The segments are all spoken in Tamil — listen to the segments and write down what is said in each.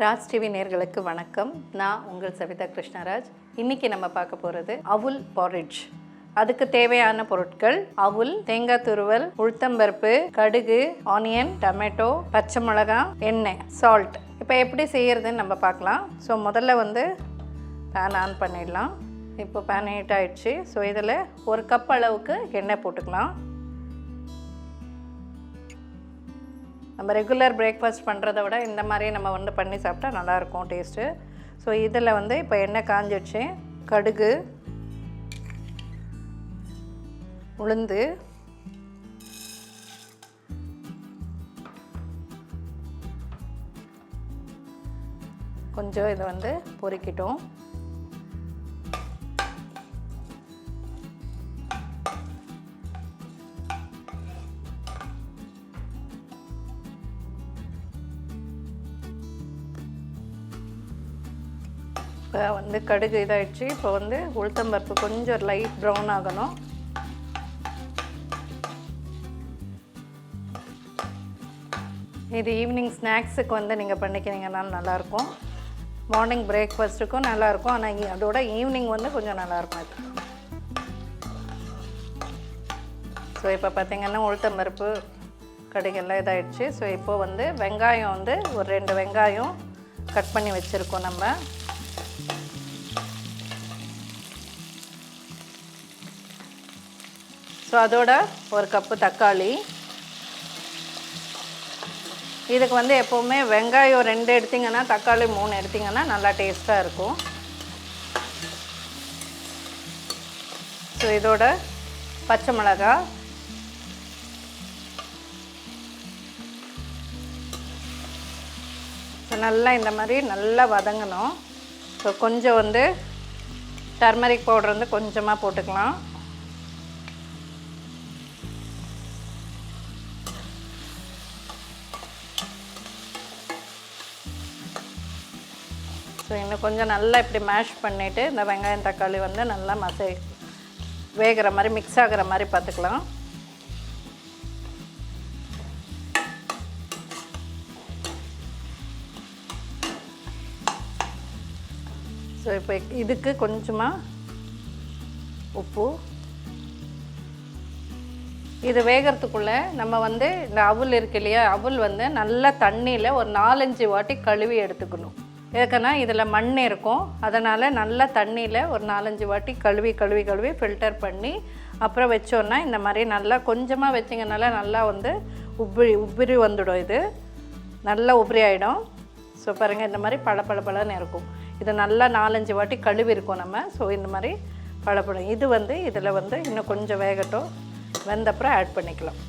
ராஜ் டிவி நேயர்களுக்கு வணக்கம். நான் உங்கள் சவிதா கிருஷ்ணராஜ். இன்றைக்கி நம்ம பார்க்க போகிறது அவுல் பாரிட்ஜ். அதுக்கு தேவையான பொருட்கள்: அவுல், தேங்காய் துருவல், உளுத்தம்பருப்பு, கடுகு, ஆனியன், டொமேட்டோ, பச்சை மிளகாய், எண்ணெய், சால்ட். இப்போ எப்படி செய்கிறதுன்னு நம்ம பார்க்கலாம். ஸோ முதல்ல பேன் ஆன் பண்ணிடலாம். இப்போ பேன் ஹீட் ஆகிடுச்சு. ஸோ இதில் 1 கப் அளவுக்கு எண்ணெய் போட்டுக்கலாம். நம்ம ரெகுலர் பிரேக்ஃபாஸ்ட் பண்ணுறத விட இந்த மாதிரி நம்ம பண்ணி சாப்பிட்டா நல்லாயிருக்கும் டேஸ்ட்டு. ஸோ இதில் இப்போ எண்ணெய் காஞ்சிடுச்சு. கடுகு, உளுந்து, கொஞ்சம் இதை பொரிக்கிட்டோம். இப்போ கடுகு இதாகிடுச்சு. இப்போ உளுத்தம்பருப்பு கொஞ்சம் லைட் ப்ரௌன் ஆகணும். இது ஈவினிங் ஸ்நாக்ஸுக்கு நீங்கள் பண்ணிக்கிறீங்கனாலும் நல்லாயிருக்கும். மார்னிங் பிரேக்ஃபாஸ்ட்டுக்கும் நல்லாயிருக்கும். ஆனால் அதோட ஈவினிங் கொஞ்சம் நல்லாயிருக்கும் இது. ஸோ இப்போ பார்த்திங்கன்னா உளுத்தம்பருப்பு, கடுகெல்லாம் இதாகிடுச்சு. ஸோ இப்போது வெங்காயம் ஒரு 2 வெங்காயம் கட் பண்ணி வச்சுருக்கோம் நம்ம. ஸோ அதோட 1 கப்பு தக்காளி. இதுக்கு எப்போவுமே வெங்காயம் 2 எடுத்திங்கன்னா தக்காளி 3 எடுத்திங்கன்னா நல்லா டேஸ்ட்டாக இருக்கும். ஸோ இதோட பச்சை மிளகாய், ஸோ நல்லா இந்த மாதிரி நல்லா வதங்கணும். ஸோ கொஞ்சம் டர்மரிக் பவுடர் கொஞ்சமாக போட்டுக்கலாம். ஸோ இன்னும் கொஞ்சம் நல்லா இப்படி மேஷ் பண்ணிவிட்டு இந்த வெங்காயம் தக்காளி நல்லா வேகிற மாதிரி மிக்ஸ் ஆகிற மாதிரி பார்த்துக்கலாம். ஸோ இப்போ இதுக்கு கொஞ்சமாக உப்பு. இது வேகிறதுக்குள்ளே நம்ம இந்த அவுல் இருக்கு இல்லையா, அவுல் நல்லா தண்ணியில் ஒரு 4-5 வாட்டி கழுவி எடுத்துக்கணும். எதுக்குன்னா இதில் மண் இருக்கும். அதனால் நல்லா தண்ணியில் ஒரு 4-5 வாட்டி கழுவி ஃபில்டர் பண்ணி அப்புறம் வச்சோன்னா இந்த மாதிரி நல்லா கொஞ்சமாக வச்சிங்கனால நல்லா உப்பிரி வந்துடும். இது நல்லா உப்பிரி ஆகிடும். ஸோ பாருங்கள், இந்த மாதிரி பளபளன்னு இருக்கும். இது நல்லா 4-5 வாட்டி கழுவி இருக்கும் நம்ம. ஸோ இந்த மாதிரி பளபளம். இது இதில் இன்னும் கொஞ்சம் வேகட்டும். வெந்தப்புறம் ஆட் பண்ணிக்கலாம்.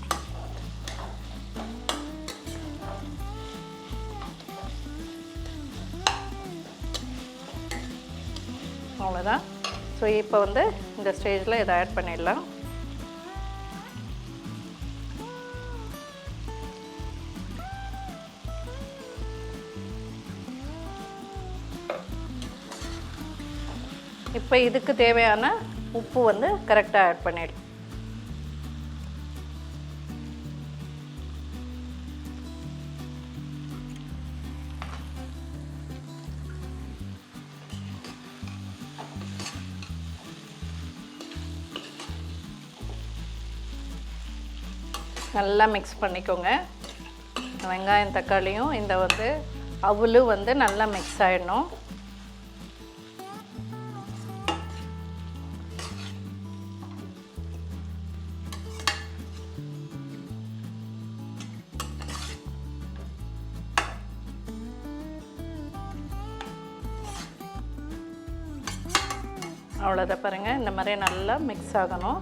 அவ்வளோதான். ஸோ இப்போ இந்த ஸ்டேஜில் இதை ஆட் பண்ணிடலாம். இப்போ இதுக்கு தேவையான உப்பு கரெக்டாக ஆட் பண்ணிடலாம். நல்லா மிக்ஸ் பண்ணிக்கோங்க. வெங்காயம் தக்காளியும் இந்த அவுலும் நல்லா மிக்ஸ் ஆகிடணும். அவ்வளோதான். பாருங்கள், இந்த மாதிரி நல்லா மிக்ஸ் ஆகணும்.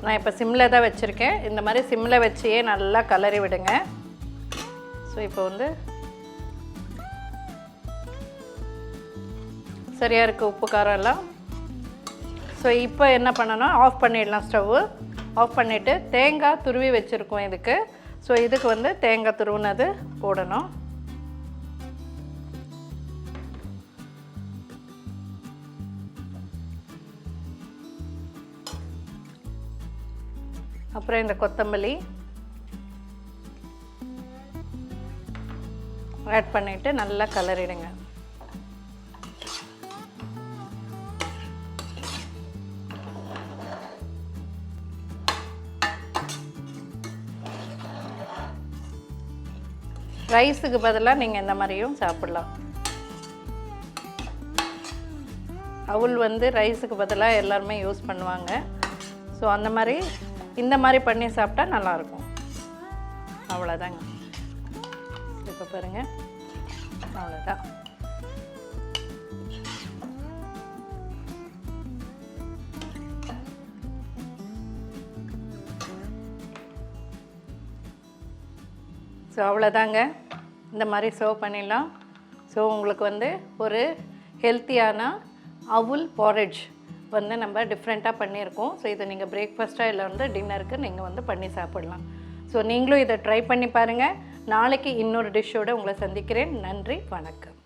நான் இப்போ சிம்மில் தான் வச்சுருக்கேன். இந்த மாதிரி சிம்மில் வச்சே நல்லா கலரி விடுங்க. ஸோ இப்போ சரியாக இருக்குது உப்பு காரம் எல்லாம். ஸோ இப்போ என்ன பண்ணணும், ஆஃப் பண்ணிடலாம். ஸ்டவ்வு ஆஃப் பண்ணிவிட்டு தேங்காய் துருவி வச்சுருக்கோம் இதுக்கு. ஸோ இதுக்கு தேங்காய் துருவினது போடணும். அப்புறம் இந்த கொத்தமல்லி, ஆட் பண்ணிவிட்டு நல்லா கலரிடுங்க. ரைஸுக்கு பதிலாக நீங்கள் இந்த மாதிரியும் சாப்பிட்லாம். அவுல் வந்து ரைஸுக்கு பதிலாக எல்லாருமே யூஸ் பண்ணுவாங்க. ஸோ அந்த மாதிரி இந்த மாதிரி பண்ணி சாப்பிட்டா நல்லாயிருக்கும். அவ்வளோதாங்க. இப்போ பாருங்கள், அவ்வளோதான். ஸோ அவ்வளோதாங்க. இந்த மாதிரி சர்வ் பண்ணிடலாம். ஸோ உங்களுக்கு வந்து ஒரு ஹெல்த்தியான அவுல் பாரேஜ் வந்து நம்ம டிஃப்ரெண்ட்டாக பண்ணியிருக்கோம். ஸோ இதை நீங்கள் பிரேக்ஃபாஸ்ட்டாக இல்லை வந்து டின்னருக்கு நீங்கள் வந்து பண்ணி சாப்பிடலாம். ஸோ நீங்களும் இதை ட்ரை பண்ணி பாருங்கள். நாளைக்கு இன்னொரு டிஷ்ஷோடு உங்களை சந்திக்கிறேன். நன்றி, வணக்கம்.